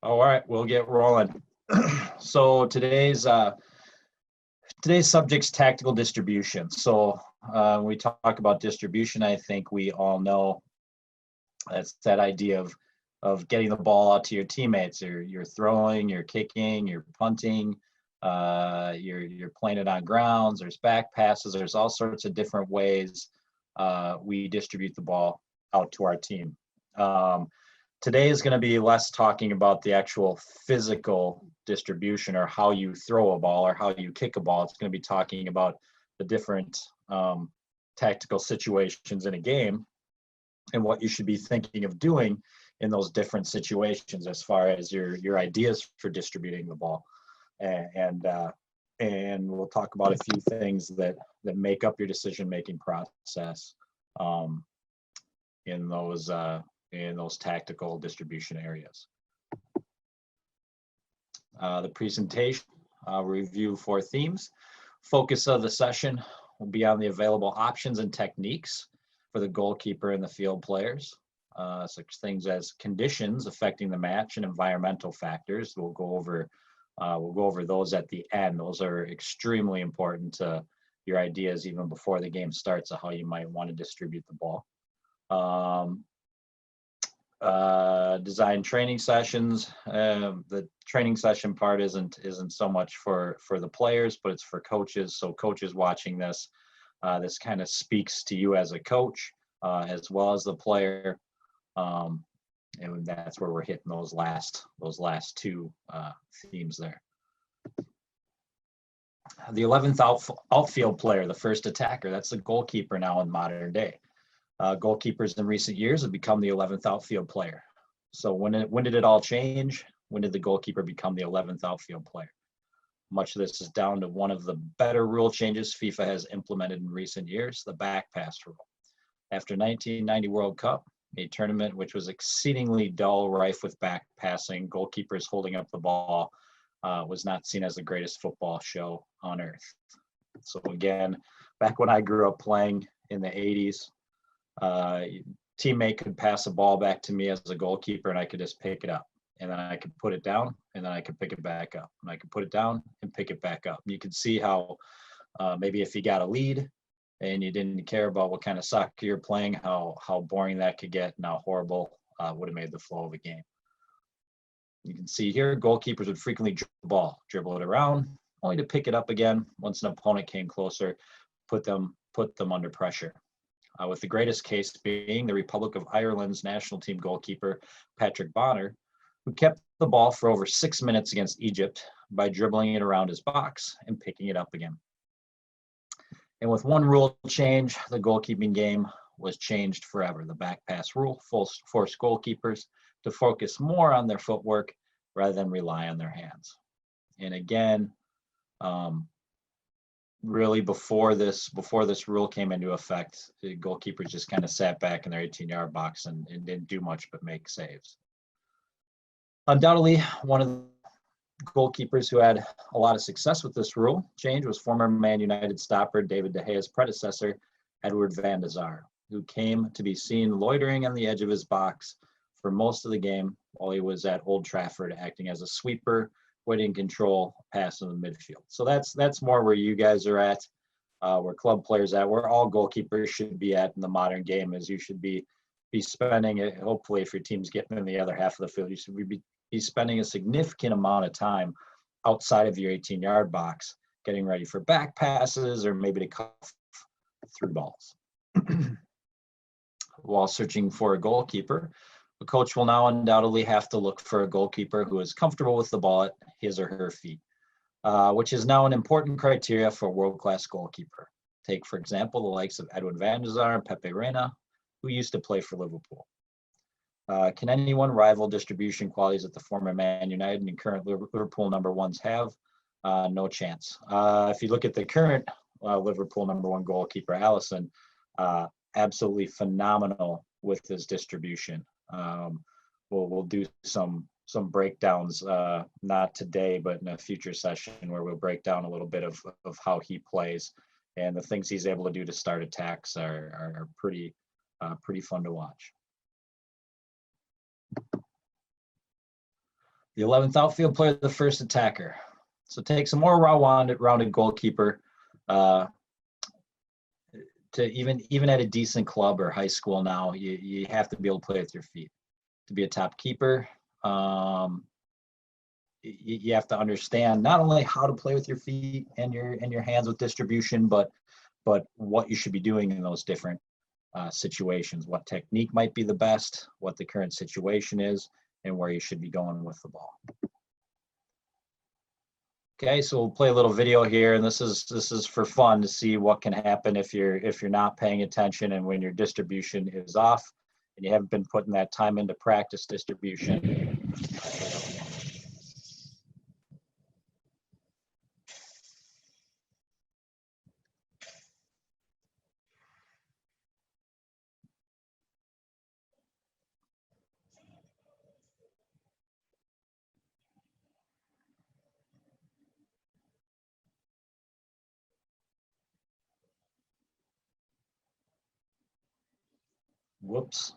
All right, we'll get rolling. So today's subject's tactical distribution. So when we talk about distribution, I think we all know that's that idea of getting the ball out to your teammates. You're throwing, you're kicking, you're punting, you're playing it on grounds. There's back passes. There's all sorts of different ways we distribute the ball out to our team. Today is going to be less talking about the actual physical distribution or how you throw a ball or how you kick a ball. It's going to be talking about the different tactical situations in a game and what you should be thinking of doing in those different situations as far as your ideas for distributing the ball. And we'll talk about a few things that make up your decision-making process in those tactical distribution areas. The presentation, review 4 themes. Focus of the session will be on the available options and techniques for the goalkeeper and the field players, such things as conditions affecting the match and environmental factors. We'll go over those at the end. Those are extremely important to your ideas even before the game starts of how you might want to distribute the ball. Design training sessions. The training session part isn't so much for the players, but it's for coaches. So coaches watching this, this kind of speaks to you as a coach, as well as the player. And that's where we're hitting those last 2 themes there. The 11th outfield player, the first attacker, that's the goalkeeper now in modern day. Goalkeepers in recent years have become the 11th outfield player. So when did it all change? When did the goalkeeper become the 11th outfield player? Much of this is down to one of the better rule changes FIFA has implemented in recent years, the back pass rule. After 1990 World Cup, a tournament which was exceedingly dull, rife with back passing, goalkeepers holding up the ball, was not seen as the greatest football show on earth. So again, back when I grew up playing in the 80s, teammate could pass a ball back to me as a goalkeeper and I could just pick it up, and then I could put it down, and then I could pick it back up, and I could put it down and pick it back up. You can see how maybe if you got a lead and you didn't care about what kind of soccer you're playing, how boring that could get and how horrible would have made the flow of a game. You can see here goalkeepers would frequently dribble it around, only to pick it up again once an opponent came closer, put them under pressure. With the greatest case being the Republic of Ireland's national team goalkeeper, Patrick Bonner, who kept the ball for over 6 minutes against Egypt by dribbling it around his box and picking it up again. And with one rule change, the goalkeeping game was changed forever. The back pass rule forced goalkeepers to focus more on their footwork rather than rely on their hands. And again, really before this rule came into effect, the goalkeepers just kind of sat back in their 18-yard box and didn't do much but make saves. Undoubtedly, one of the goalkeepers who had a lot of success with this rule change was former Man United stopper David De Gea's predecessor, Edward van der Sar, who came to be seen loitering on the edge of his box for most of the game while he was at Old Trafford acting as a sweeper, waiting control pass in the midfield. So that's more where you guys are at, where club players at, where all goalkeepers should be at in the modern game, is you should be spending it. Hopefully, if your team's getting in the other half of the field, you should be spending a significant amount of time outside of your 18-yard box, getting ready for back passes or maybe to cut through balls. While searching for a goalkeeper, the coach will now undoubtedly have to look for a goalkeeper who is comfortable with the ball at his or her feet, which is now an important criteria for a world-class goalkeeper. Take, for example, the likes of Edwin van der Sar and Pepe Reina, who used to play for Liverpool. Can anyone rival distribution qualities that the former Man United and current Liverpool number ones have? No chance. If you look at the current Liverpool number 1 goalkeeper, Alisson, absolutely phenomenal with his distribution. We'll do some breakdowns, not today, but in a future session where we'll break down a little bit of how he plays, and the things he's able to do to start attacks are pretty fun to watch. The 11th outfield player, the first attacker. So it takes a more rounded goalkeeper to even at a decent club or high school now, you have to be able to play with your feet. To be a top keeper, you have to understand not only how to play with your feet and your hands with distribution, but what you should be doing in those different situations. What technique might be the best, what the current situation is, and where you should be going with the ball. Okay, so we'll play a little video here, and this is for fun to see what can happen if you're not paying attention and when your distribution is off and you haven't been putting that time into practice distribution. Whoops.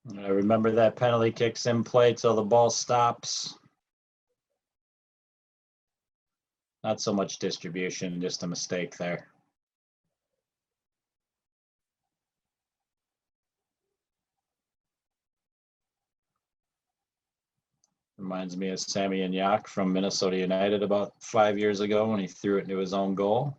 Remember that penalty kick's in play till the ball stops. Not so much distribution, just a mistake there. Reminds me of Sammy Ignac from Minnesota United about 5 years ago when he threw it into his own goal.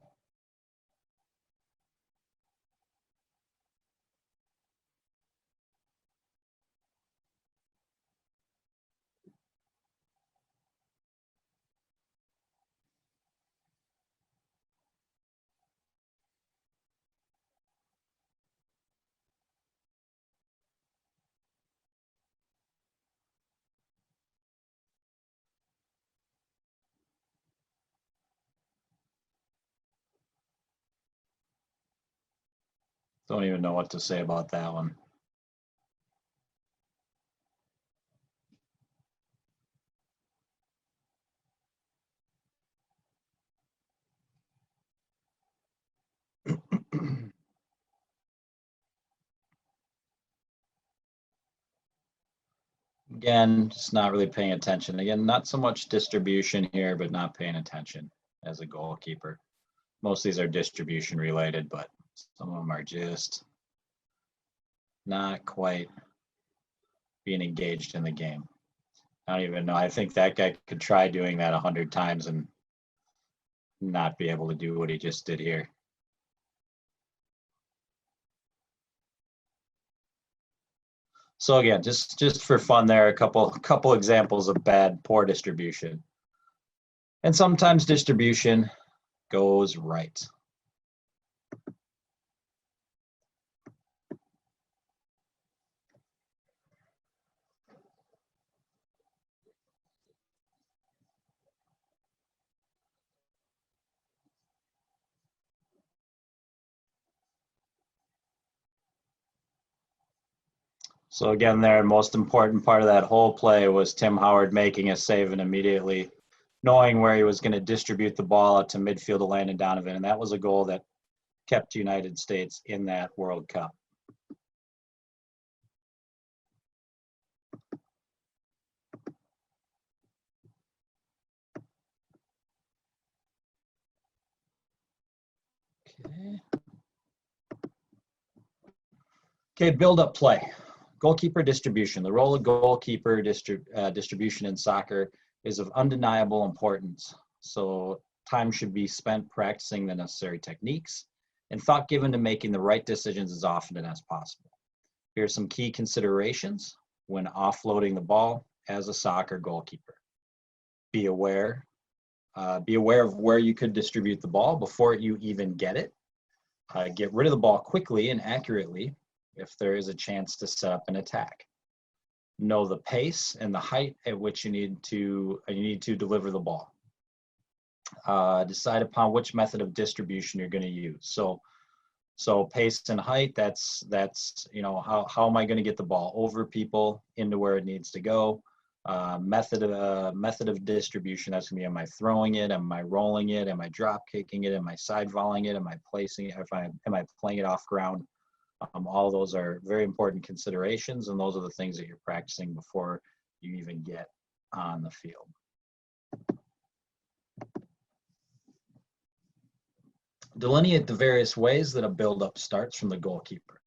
Don't even know what to say about that one. Again, just not really paying attention. Again, not so much distribution here, but not paying attention as a goalkeeper. Most of these are distribution related, but some of them are just not quite being engaged in the game. I don't even know. I think that guy could try doing that 100 times and not be able to do what he just did here. So again, just for fun there, a couple examples of poor distribution. And sometimes distribution goes right. So again, there, most important part of that whole play was Tim Howard making a save and immediately knowing where he was going to distribute the ball out to midfield to Landon Donovan. And that was a goal that kept United States in that World Cup. Okay, build-up play. Goalkeeper distribution. The role of goalkeeper distribution in soccer is of undeniable importance. So time should be spent practicing the necessary techniques and thought given to making the right decisions as often as possible. Here are some key considerations when offloading the ball as a soccer goalkeeper. Be aware of where you could distribute the ball before you even get it. Get rid of the ball quickly and accurately if there is a chance to set up an attack. Know the pace and the height at which you need to deliver the ball. Decide upon which method of distribution you're going to use. So pace and height, that's how am I going to get the ball over people into where it needs to go. Method of distribution, that's going to be, am I throwing it, am I rolling it, am I drop kicking it, am I side volleying it, am I placing it, am I playing it off ground. All those are very important considerations, and those are the things that you're practicing before you even get on the field. Delineate the various ways that a build-up starts from the goalkeeper.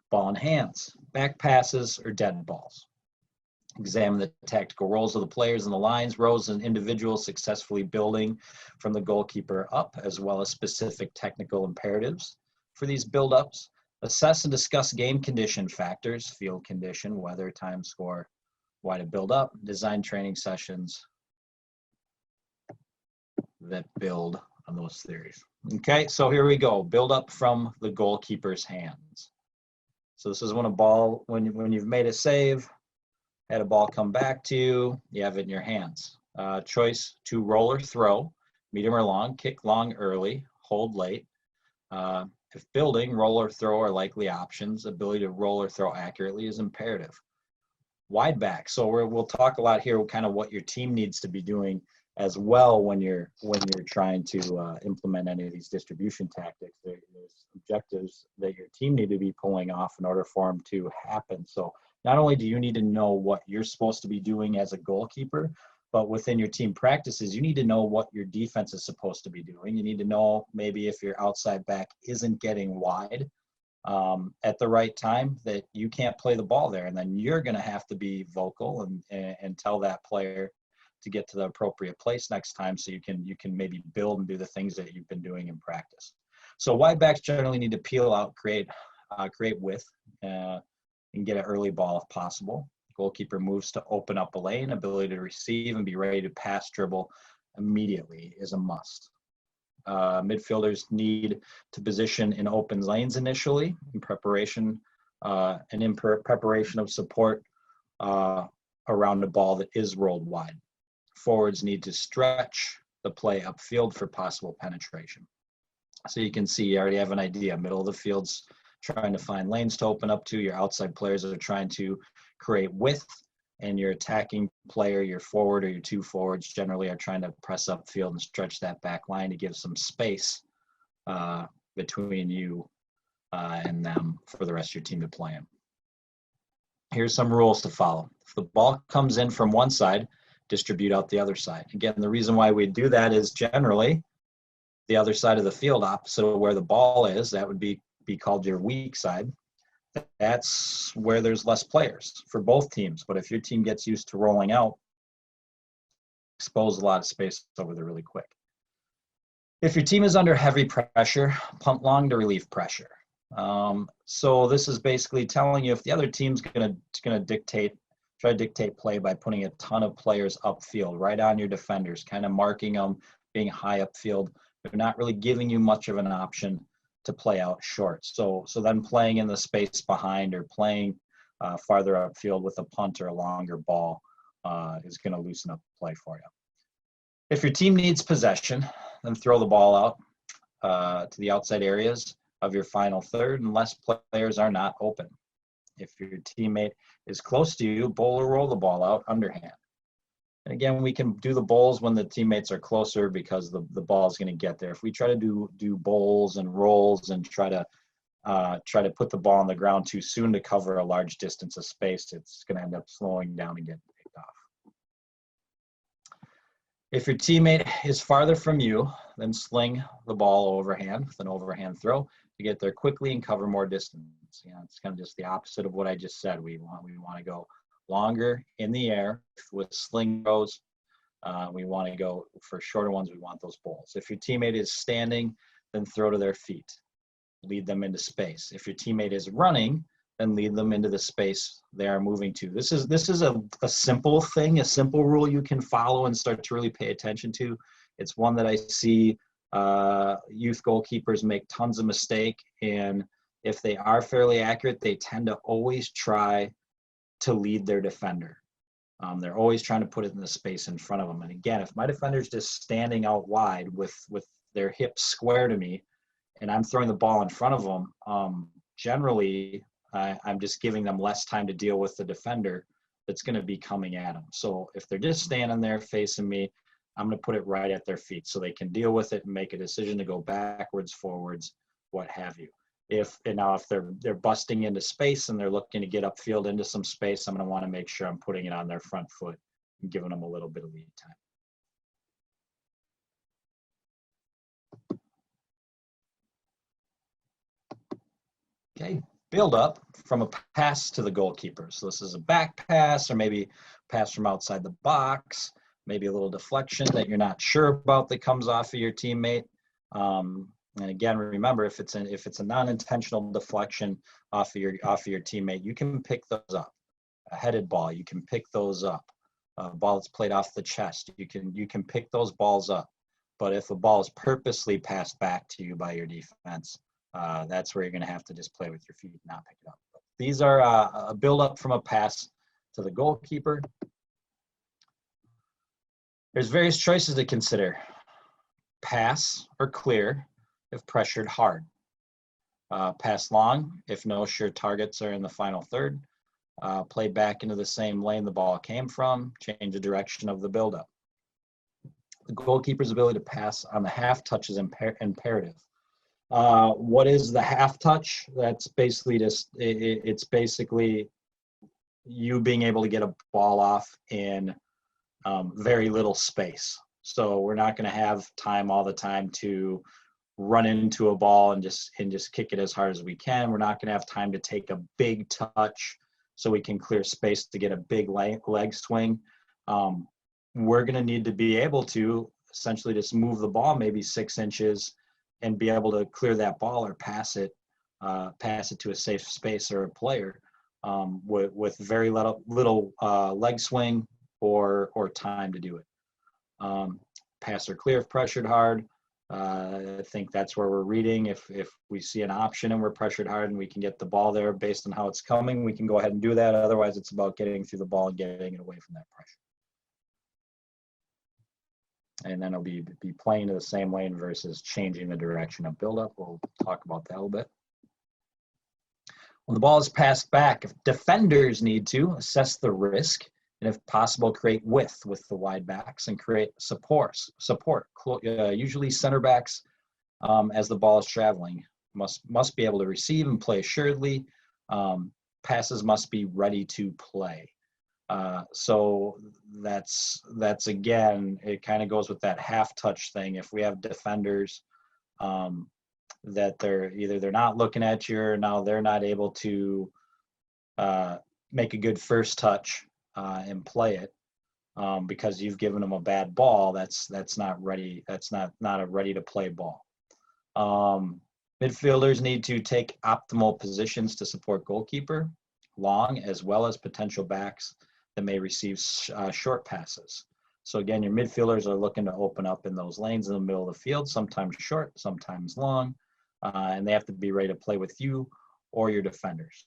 Ball in hands, back passes, or dead balls. Examine the tactical roles of the players in the lines, rows, and individuals successfully building from the goalkeeper up, as well as specific technical imperatives for these build-ups. Assess and discuss game condition factors, field condition, weather, time, score, why to build up, design training sessions that build on those theories. Okay, so here we go, build up from the goalkeeper's hands. So this is when you've made a save, had a ball come back to you, you have it in your hands. Choice to roll or throw, medium or long, kick long early, hold late. If building, roll or throw are likely options. Ability to roll or throw accurately is imperative. Wide back. So we'll talk a lot here, kind of what your team needs to be doing as well when you're trying to implement any of these distribution tactics. There's objectives that your team need to be pulling off in order for them to happen. So not only do you need to know what you're supposed to be doing as a goalkeeper, but within your team practices, you need to know what your defense is supposed to be doing. You need to know maybe if your outside back isn't getting wide at the right time, that you can't play the ball there. And then you're going to have to be vocal and tell that player to get to the appropriate place next time, so you can maybe build and do the things that you've been doing in practice. So wide backs generally need to peel out, create width, and get an early ball if possible. Goalkeeper moves to open up a lane. Ability to receive and be ready to pass dribble immediately is a must. Midfielders need to position in open lanes initially in preparation preparation of support around a ball that is rolled wide. Forwards need to stretch the play upfield for possible penetration. So you can see, you already have an idea. Middle of the field's trying to find lanes to open up to. Your outside players are trying to create width, and your attacking player, your forward or your two forwards, generally are trying to press upfield and stretch that back line to give some space between you and them for the rest of your team to play in. Here's some rules to follow. If the ball comes in from one side, distribute out the other side. Again, the reason why we do that is generally the other side of the field, opposite of where the ball is, that would be called your weak side. That's where there's less players for both teams. But if your team gets used to rolling out, expose a lot of space over there really quick. If your team is under heavy pressure, punt long to relieve pressure. So this is basically telling you if the other team's gonna try to dictate play by putting a ton of players upfield, right on your defenders, kind of marking them, being high upfield. They're not really giving you much of an option to play out short. So then playing in the space behind, or playing farther upfield with a punt or a longer ball is going to loosen up play for you. If your team needs possession, then throw the ball out to the outside areas of your final third unless players are not open. If your teammate is close to you, bowl or roll the ball out underhand. And again, we can do the bowls when the teammates are closer because the ball is going to get there. If we try to do bowls and rolls and try to put the ball on the ground too soon to cover a large distance of space, it's going to end up slowing down and getting picked off. If your teammate is farther from you then sling the ball overhand with an overhand throw to get there quickly and cover more distance. You know, it's kind of just the opposite of what I just said. We want to go longer in the air with sling throws. We want to go for shorter ones. We want those bowls. If your teammate is standing, then throw to their feet. Lead them into space. If your teammate is running, then lead them into the space they are moving to. This is a simple thing, a simple rule you can follow and start to really pay attention to. It's one that I see youth goalkeepers make tons of mistake, and if they are fairly accurate, they tend to always try to lead their defender. They're always trying to put it in the space in front of them. And again, if my defender's just standing out wide with their hips square to me, and I'm throwing the ball in front of them, generally I'm just giving them less time to deal with the defender that's going to be coming at them. So if they're just standing there facing me, I'm going to put it right at their feet so they can deal with it and make a decision to go backwards, forwards, what have you. If they're busting into space and they're looking to get upfield into some space, I'm going to want to make sure I'm putting it on their front foot and giving them a little bit of lead time. Okay, build up from a pass to the goalkeeper. So this is a back pass, or maybe pass from outside the box, maybe a little deflection that you're not sure about that comes off of your teammate. And again, remember, if it's a non-intentional deflection off of your teammate, you can pick those up. A headed ball, you can pick those up. A ball that's played off the chest, you can pick those balls up. But if a ball is purposely passed back to you by your defense, that's where you're going to have to just play with your feet and not pick it up. But these are a build up from a pass to the goalkeeper. There's various choices to consider. Pass or clear if pressured hard. Pass long if no sure targets are in the final third. Play back into the same lane the ball came from. Change the direction of the buildup. The goalkeeper's ability to pass on the half touch is imperative. What is the half touch? That's basically it's basically you being able to get a ball off in very little space. So we're not going to have time all the time to run into a ball and just kick it as hard as we can. We're not going to have time to take a big touch so we can clear space to get a big leg swing. We're going to need to be able to essentially just move the ball maybe 6 inches and be able to clear that ball or pass it to a safe space or a player with very little leg swing or time to do it. Pass or clear if pressured hard. I think that's where we're reading. If we see an option and we're pressured hard and we can get the ball there based on how it's coming, we can go ahead and do that. Otherwise, it's about getting through the ball and getting it away from that pressure. And then it'll be playing to the same lane versus changing the direction of buildup. We'll talk about that a little bit. When the ball is passed back, if defenders need to assess the risk, and if possible, create width with the wide backs and create support. Usually center backs, as the ball is traveling, must be able to receive and play assuredly. Passes must be ready to play. So that's again, it kind of goes with that half touch thing. If we have defenders that they're not looking at you, or now they're not able to make a good first touch and play it because you've given them a bad ball, that's not ready. That's not a ready to play ball. Midfielders need to take optimal positions to support goalkeeper, long as well as potential backs that may receive short passes. So again, your midfielders are looking to open up in those lanes in the middle of the field, sometimes short, sometimes long, and they have to be ready to play with you or your defenders.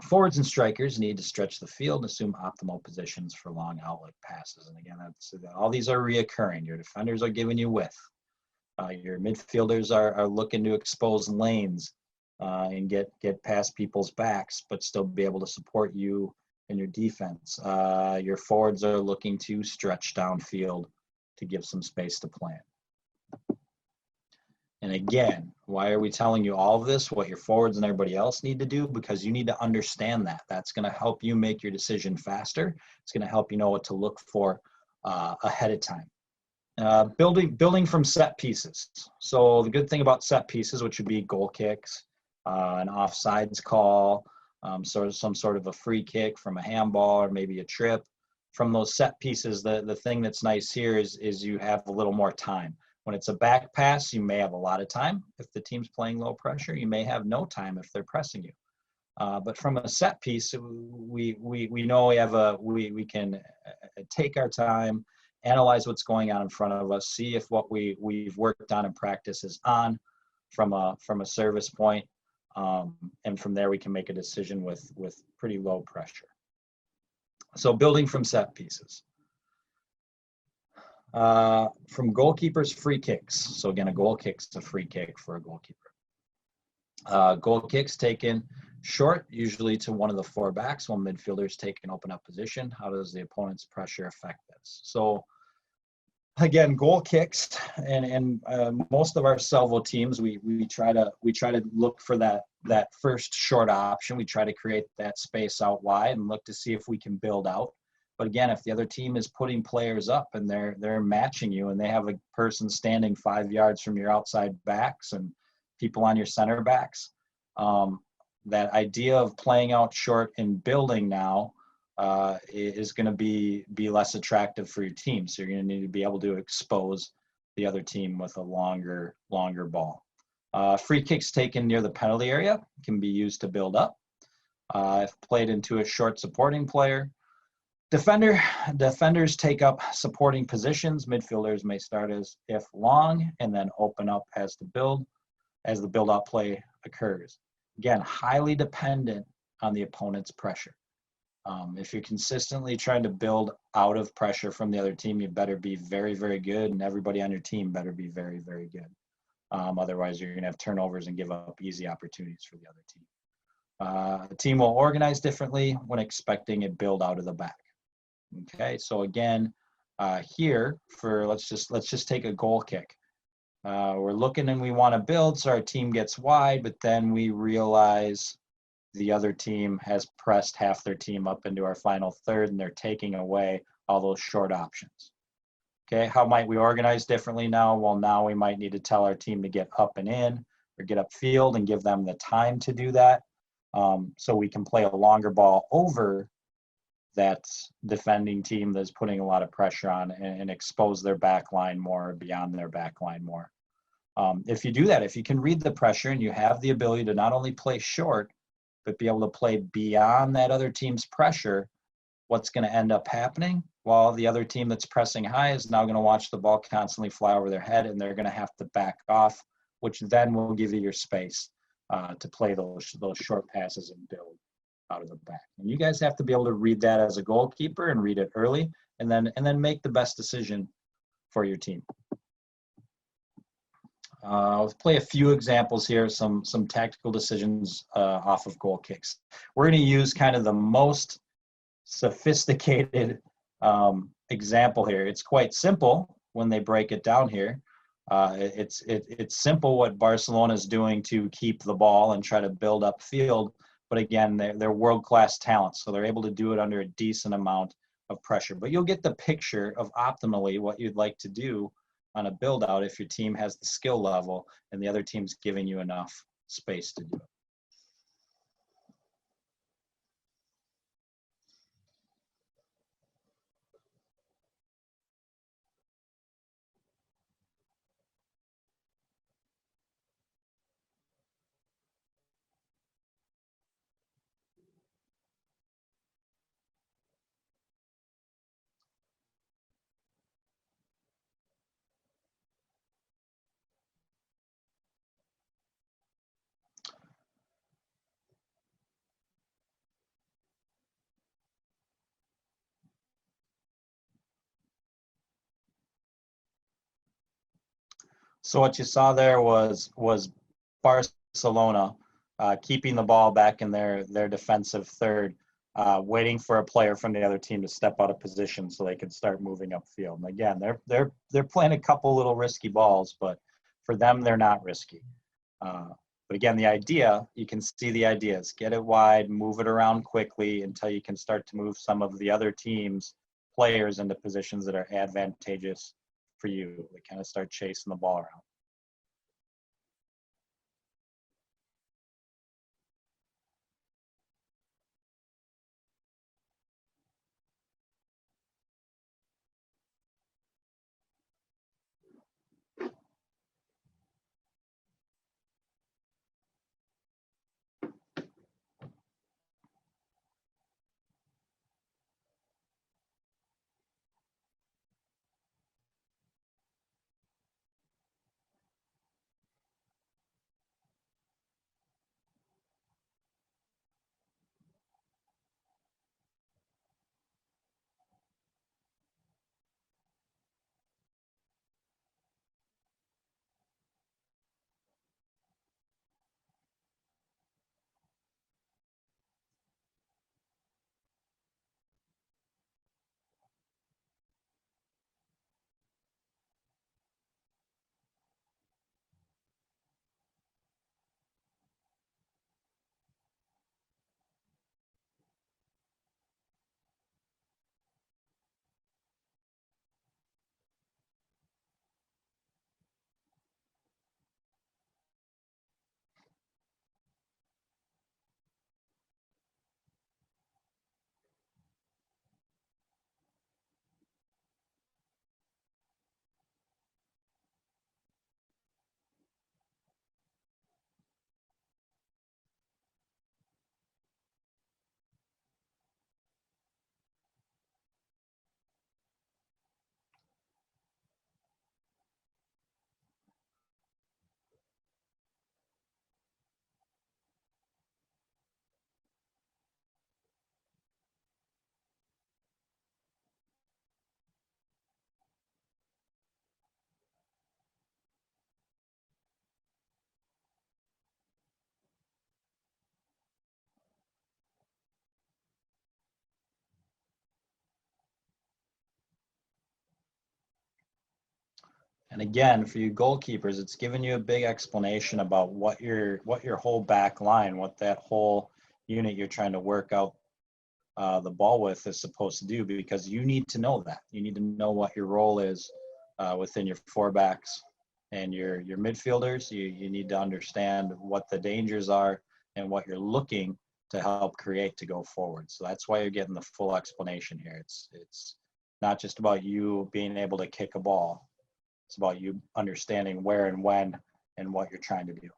Forwards and strikers need to stretch the field and assume optimal positions for long outlet passes. And again, all these are reoccurring. Your defenders are giving you width. Your midfielders are looking to expose lanes and get past people's backs, but still be able to support you and your defense. Your forwards are looking to stretch downfield to give some space to plan. And again, why are we telling you all of this, what your forwards and everybody else need to do? Because you need to understand that. That's going to help you make your decision faster. It's going to help you know what to look for ahead of time. Building from set pieces. So the good thing about set pieces, which would be goal kicks, an offsides call, some sort of a free kick from a handball or maybe a trip. From those set pieces, the thing that's nice here is you have a little more time. When it's a back pass, you may have a lot of time. If the team's playing low pressure, you may have no time if they're pressing you. But from a set piece, we know we can take our time, analyze what's going on in front of us, see if what we've worked on in practice is on from a service point, and from there we can make a decision with pretty low pressure. So building from set pieces. From goalkeepers, free kicks. So again, a goal kick's a free kick for a goalkeeper. Goal kicks taken short, usually to one of the four backs, while midfielders take an open up position. How does the opponent's pressure affect this? So again, goal kicks, and most of our salvo teams, we try to look for that first short option. We try to create that space out wide and look to see if we can build out. But again, if the other team is putting players up and they're matching you, and they have a person standing 5 yards from your outside backs and people on your center backs, that idea of playing out short and building now is going to be less attractive for your team. So you're going to need to be able to expose the other team with a longer ball. Free kicks taken near the penalty area can be used to build up. If played into a short supporting player. Defenders take up supporting positions. Midfielders may start as if long and then open up as the build-out play occurs. Again, highly dependent on the opponent's pressure. If you're consistently trying to build out of pressure from the other team, you better be very, very good, and everybody on your team better be very, very good. Otherwise, you're going to have turnovers and give up easy opportunities for the other team. The team will organize differently when expecting a build out of the back. Okay, so again, here for let's just take a goal kick. We're looking and we want to build, so our team gets wide, but then we realize the other team has pressed half their team up into our final third, and they're taking away all those short options. Okay, how might we organize differently now? Well, now we might need to tell our team to get up and in or get upfield and give them the time to do that, so we can play a longer ball over that defending team that's putting a lot of pressure on and expose their back line more, beyond their back line more. If you do that, if you can read the pressure and you have the ability to not only play short, but be able to play beyond that other team's pressure, what's going to end up happening? Well, the other team that's pressing high is now going to watch the ball constantly fly over their head, and they're going to have to back off, which then will give you your space to play those short passes and build out of the back. And you guys have to be able to read that as a goalkeeper and read it early, and then make the best decision for your team. I'll play a few examples here, some tactical decisions off of goal kicks. We're going to use kind of the most sophisticated example here. It's quite simple when they break it down here. It's simple what Barcelona is doing to keep the ball and try to build up field. But again, they're world-class talents, so they're able to do it under a decent amount of pressure. But you'll get the picture of optimally what you'd like to do on a build-out if your team has the skill level and the other team's giving you enough space to do it. So what you saw there was Barcelona keeping the ball back in their defensive third, waiting for a player from the other team to step out of position so they can start moving upfield. And again, they're playing a couple little risky balls, but for them they're not risky. But again, the idea, you can see the idea is get it wide, move it around quickly until you can start to move some of the other team's players into positions that are advantageous for you to kind of start chasing the ball around? And again, for you goalkeepers, it's giving you a big explanation about what your whole back line, what that whole unit you're trying to work out the ball with is supposed to do, because you need to know that. You need to know what your role is within your four backs and your midfielders. You need to understand what the dangers are and what you're looking to help create to go forward. So that's why you're getting the full explanation here. It's not just about you being able to kick a ball. It's about you understanding where and when and what you're trying to do.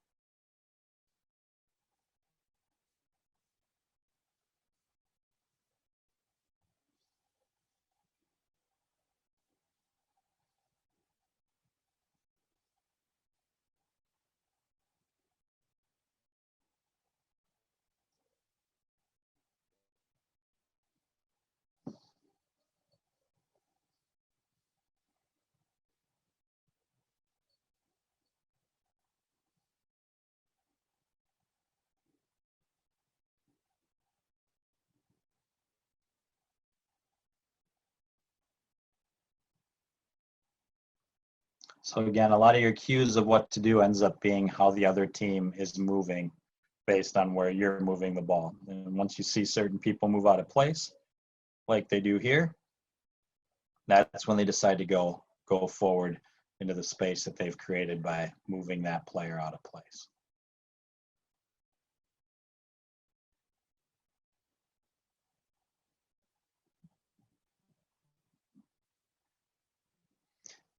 So again, a lot of your cues of what to do ends up being how the other team is moving based on where you're moving the ball. And once you see certain people move out of place, like they do here, that's when they decide to go forward into the space that they've created by moving that player out of place.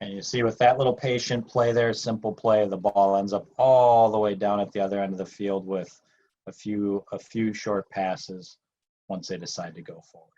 And you see with that little patient play there, simple play, the ball ends up all the way down at the other end of the field with a few short passes once they decide to go forward.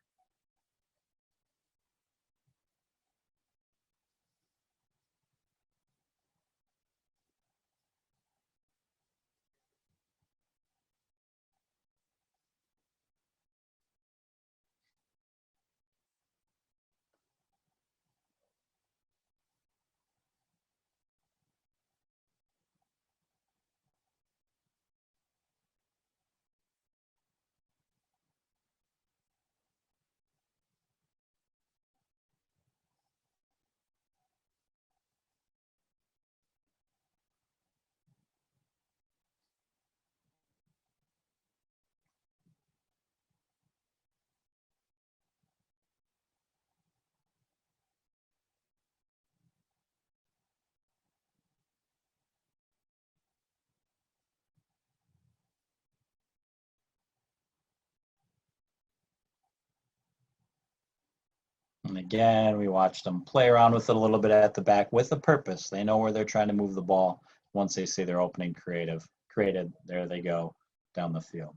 again, we watch them play around with it a little bit at the back with a purpose. They know where they're trying to move the ball. Once they see their opening created, there they go down the field.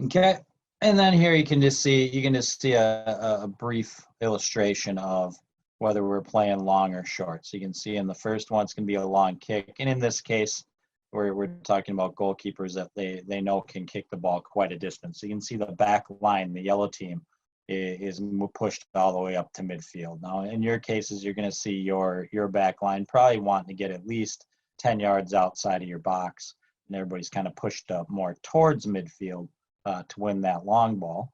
Okay, and then here you can just see a brief illustration of whether we're playing long or short. So you can see in the first one it's going to be a long kick, and in this case, we're talking about goalkeepers that they know can kick the ball quite a distance. So you can see the back line, the yellow team, is pushed all the way up to midfield. Now, in your cases, you're going to see your back line probably wanting to get at least 10 yards outside of your box, and everybody's kind of pushed up more towards midfield to win that long ball.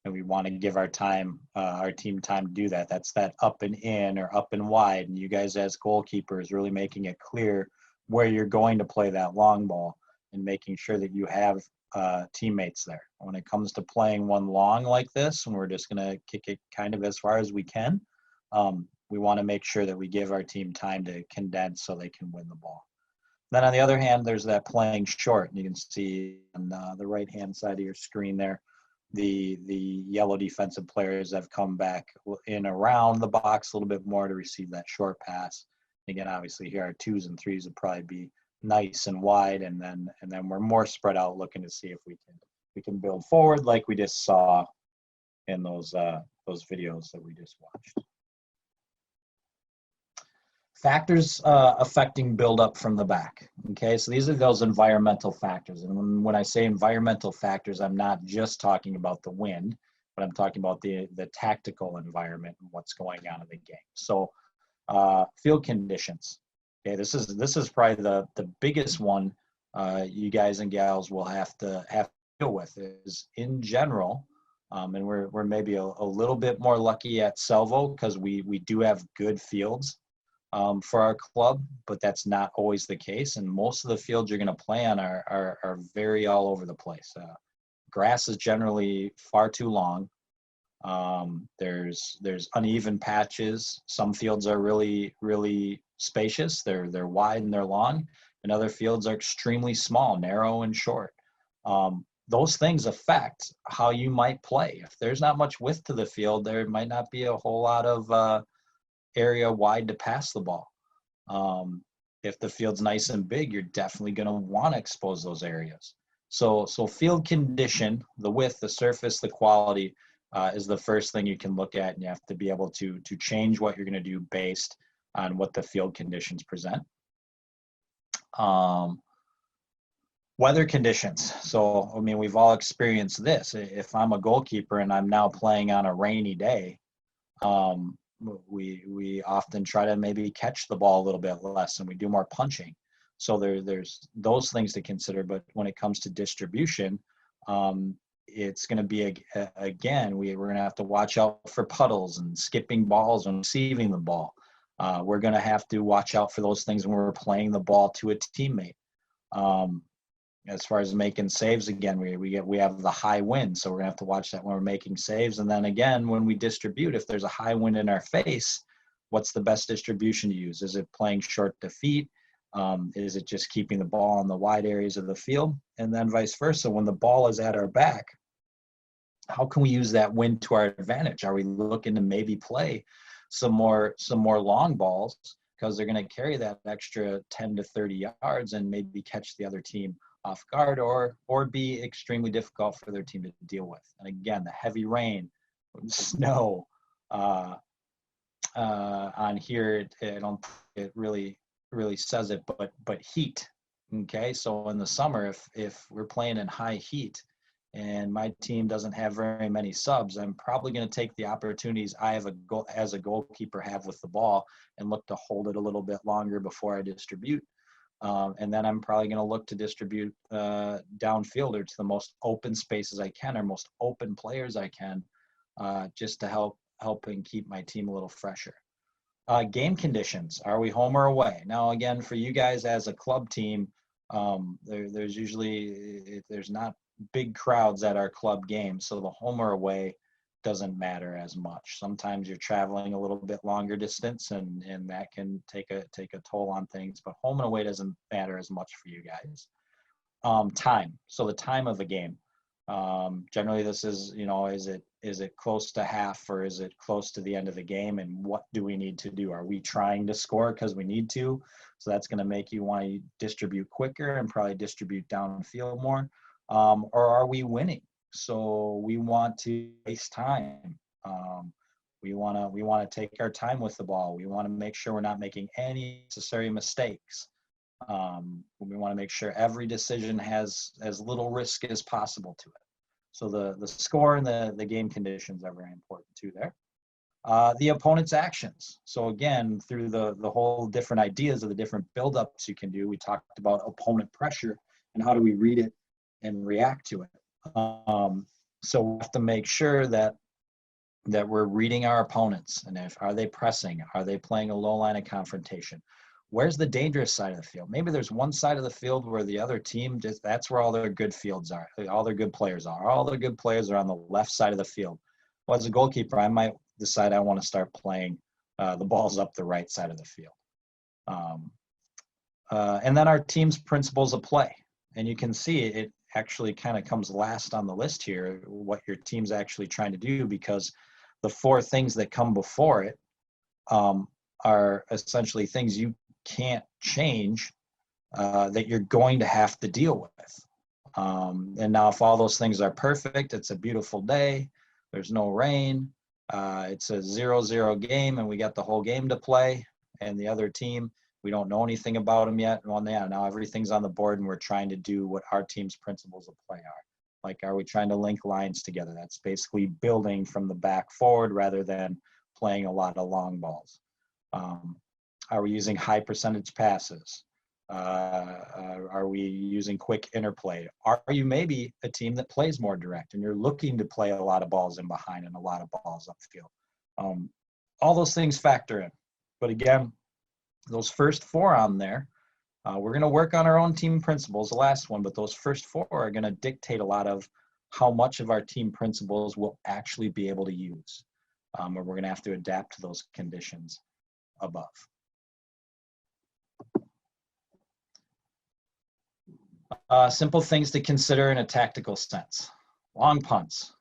And we want to give our team time to do that. That's that up and in or up and wide. And you guys as goalkeepers really making it clear where you're going to play that long ball and making sure that you have teammates there. When it comes to playing one long like this, and we're just going to kick it kind of as far as we can, we want to make sure that we give our team time to condense so they can win the ball. Then on the other hand, there's that playing short. And you can see on the right-hand side of your screen there, the yellow defensive players have come back in around the box a little bit more to receive that short pass. Again, obviously here our 2s and 3s would probably be nice and wide, and then we're more spread out looking to see if we can build forward like we just saw in those videos that we just watched. Factors affecting buildup from the back. Okay, so these are those environmental factors. And when I say environmental factors, I'm not just talking about the wind, but I'm talking about the tactical environment and what's going on in the game. So field conditions. Okay, this is probably the biggest one you guys and gals will have to deal with is in general. And we're maybe a little bit more lucky at Selvo because we do have good fields for our club, but that's not always the case. And most of the fields you're going to play on are very all over the place. Grass is generally far too long. There's uneven patches. Some fields are really, really spacious. They're wide and they're long, and other fields are extremely small, narrow and short. Those things affect how you might play. If there's not much width to the field, there might not be a whole lot of area wide to pass the ball. If the field's nice and big, you're definitely going to want to expose those areas. So field condition, the width, the surface, the quality is the first thing you can look at, and you have to be able to change what you're going to do based on what the field conditions present. Weather conditions. So, I mean, we've all experienced this. If I'm a goalkeeper and I'm now playing on a rainy day, we often try to maybe catch the ball a little bit less and we do more punching. So there's those things to consider. But when it comes to distribution, it's going to be, again, we're going to have to watch out for puddles and skipping balls and receiving the ball. We're going to have to watch out for those things when we're playing the ball to a teammate. As far as making saves, again, we have the high wind, so we're gonna have to watch that when we're making saves. And then again, when we distribute, if there's a high wind in our face, what's the best distribution to use? Is it playing short to feet? Is it just keeping the ball in the wide areas of the field? And then vice versa, when the ball is at our back, how can we use that wind to our advantage? Are we looking to maybe play some more long balls because they're going to carry that extra 10 to 30 yards and maybe catch the other team off guard, or be extremely difficult for their team to deal with. And again, the heavy rain, snow on here, it really says it, but heat. Okay, so in the summer, if we're playing in high heat and my team doesn't have very many subs, I'm probably going to take the opportunities I have as a goalkeeper have with the ball and look to hold it a little bit longer before I distribute. And then I'm probably going to look to distribute downfield or to the most open spaces I can, or most open players I can, just to help helping keep my team a little fresher. Game conditions. Are we home or away? Now, again, for you guys as a club team, there's usually, there's not big crowds at our club games, so the home or away doesn't matter as much. Sometimes you're traveling a little bit longer distance, and that can take a toll on things, but home and away doesn't matter as much for you guys. Time. So the time of the game. Generally, this is, is it close to half, or is it close to the end of the game? And what do we need to do? Are we trying to score because we need to? So that's going to make you want to distribute quicker and probably distribute downfield more. Or are we winning? So we want to waste time. We want to take our time with the ball. We want to make sure we're not making any necessary mistakes. We want to make sure every decision has as little risk as possible to it. So the score and the game conditions are very important too there. The opponent's actions. So again, through the whole different ideas of the different buildups you can do, we talked about opponent pressure and how do we read it and react to it. So we have to make sure that we're reading our opponents, and are they pressing? Are they playing a low line of confrontation? Where's the dangerous side of the field? Maybe there's one side of the field where the other team that's where all their good fields are, all their good players are. All their good players are on the left side of the field. Well, as a goalkeeper, I might decide I want to start playing the balls up the right side of the field. And then our team's principles of play. And you can see it actually kind of comes last on the list here, what your team's actually trying to do, because the four things that come before it are essentially things you can't change, that you're going to have to deal with. And now if all those things are perfect, it's a beautiful day, there's no rain, it's a 0-0 game and we got the whole game to play, and the other team, we don't know anything about them yet. Well, yeah, now everything's on the board and we're trying to do what our team's principles of play are. Like, are we trying to link lines together? That's basically building from the back forward rather than playing a lot of long balls. Are we using high percentage passes? Are we using quick interplay? Are you maybe a team that plays more direct and you're looking to play a lot of balls in behind and a lot of balls upfield? All those things factor in. But again, those first four on there, we're going to work on our own team principles, the last one, but those first four are going to dictate a lot of how much of our team principles we'll actually be able to use, or we're going to have to adapt to those conditions above. Simple things to consider in a tactical sense. Long punts.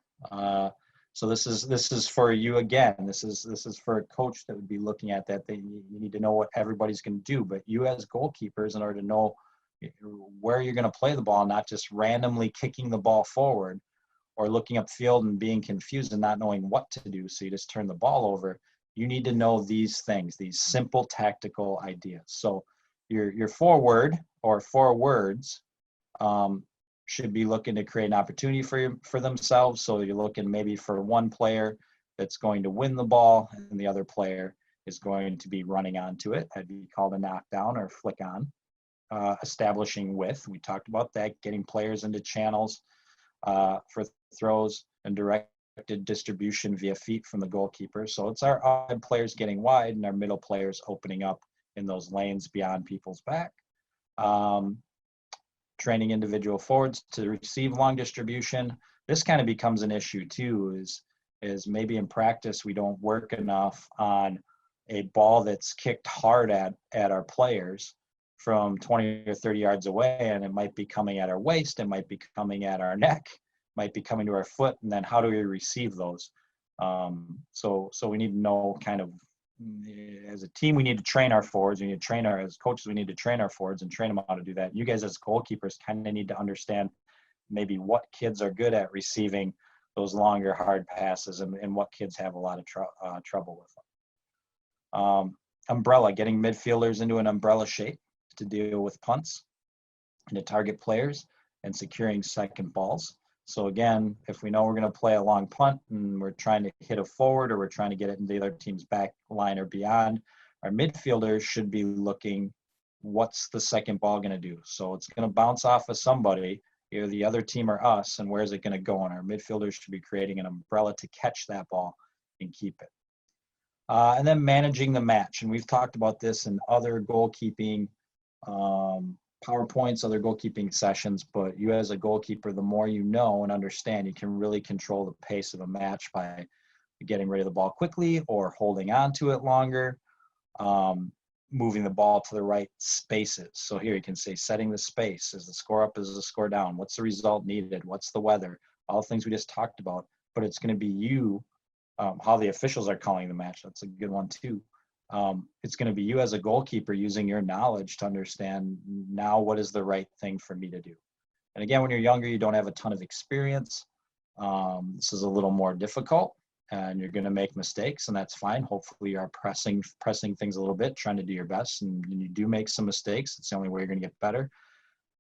So this is for you again. This is for a coach that would be looking at that. You need to know what everybody's going to do, but you as goalkeepers, in order to know where you're going to play the ball, not just randomly kicking the ball forward or looking upfield and being confused and not knowing what to do, so you just turn the ball over. You need to know these things, these simple tactical ideas. So your forward or forwards should be looking to create an opportunity for themselves. So you're looking maybe for one player that's going to win the ball and the other player is going to be running onto it. That'd be called a knockdown or flick on. Establishing width, we talked about that, getting players into channels for throws and directed distribution via feet from the goalkeeper. So it's our odd players getting wide and our middle players opening up in those lanes beyond people's back. Training individual forwards to receive long distribution. This kind of becomes an issue too, is maybe in practice we don't work enough on a ball that's kicked hard at our players from 20 or 30 yards away, and it might be coming at our waist, it might be coming at our neck, might be coming to our foot, and then how do we receive those? So we need to know, kind of, as a team, we need to train our forwards. We need to train as coaches, we need to train our forwards and train them how to do that. You guys as goalkeepers kind of need to understand maybe what kids are good at receiving those longer hard passes and what kids have a lot of trouble with them. Umbrella, getting midfielders into an umbrella shape to deal with punts and to target players and securing second balls. So again, if we know we're going to play a long punt and we're trying to hit a forward or we're trying to get it into the other team's back line or beyond, our midfielders should be looking, what's the second ball going to do? So it's going to bounce off of somebody, either the other team or us, and where's it going to go? And our midfielders should be creating an umbrella to catch that ball and keep it. And then managing the match. And we've talked about this in other goalkeeping PowerPoints, other goalkeeping sessions, but you as a goalkeeper, the more you know and understand, you can really control the pace of a match by getting rid of the ball quickly or holding on to it longer, moving the ball to the right spaces. So here you can say setting the space. Is the score up? Is the score down? What's the result needed? What's the weather? All the things we just talked about. But it's going to be you, how the officials are calling the match. That's a good one too. It's going to be you as a goalkeeper using your knowledge to understand now what is the right thing for me to do. And again, when you're younger, you don't have a ton of experience. This is a little more difficult. And you're going to make mistakes, and that's fine. Hopefully you are pressing things a little bit, trying to do your best, and you do make some mistakes. It's the only way you're going to get better.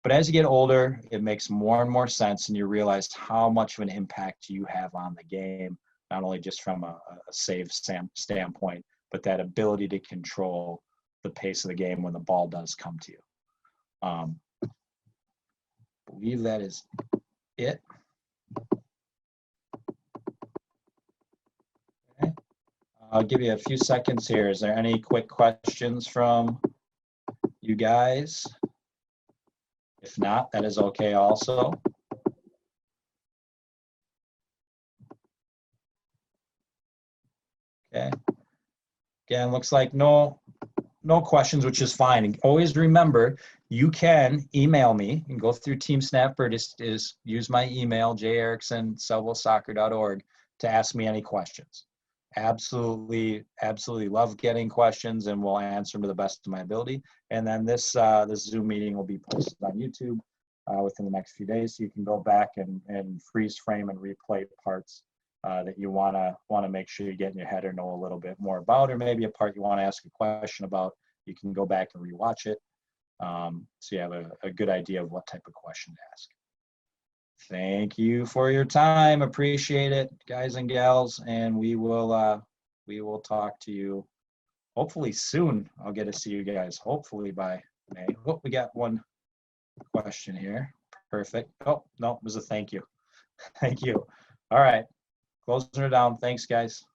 But as you get older, it makes more and more sense, and you realize how much of an impact you have on the game, not only just from a save standpoint, but that ability to control the pace of the game when the ball does come to you. I believe that is it. I'll give you a few seconds here. Is there any quick questions from you guys? If not, that is okay also. Okay. Again, looks like no questions, which is fine. And always remember, you can email me and go through TeamSnap or just use my email, jerickson@selvillesoccer.org, to ask me any questions. Absolutely love getting questions, and we'll answer them to the best of my ability. And then this Zoom meeting will be posted on YouTube within the next few days, so you can go back and freeze frame and replay parts that you want to make sure you get in your head or know a little bit more about, or maybe a part you want to ask a question about. You can go back and rewatch it, so you have a good idea of what type of question to ask. Thank you for your time. Appreciate it, guys and gals, and we will talk to you hopefully soon. I'll get to see you guys hopefully by May. Oh, we got one question here. Perfect. Oh, no, it was a thank you. Thank you. All right. Closing her down. Thanks, guys.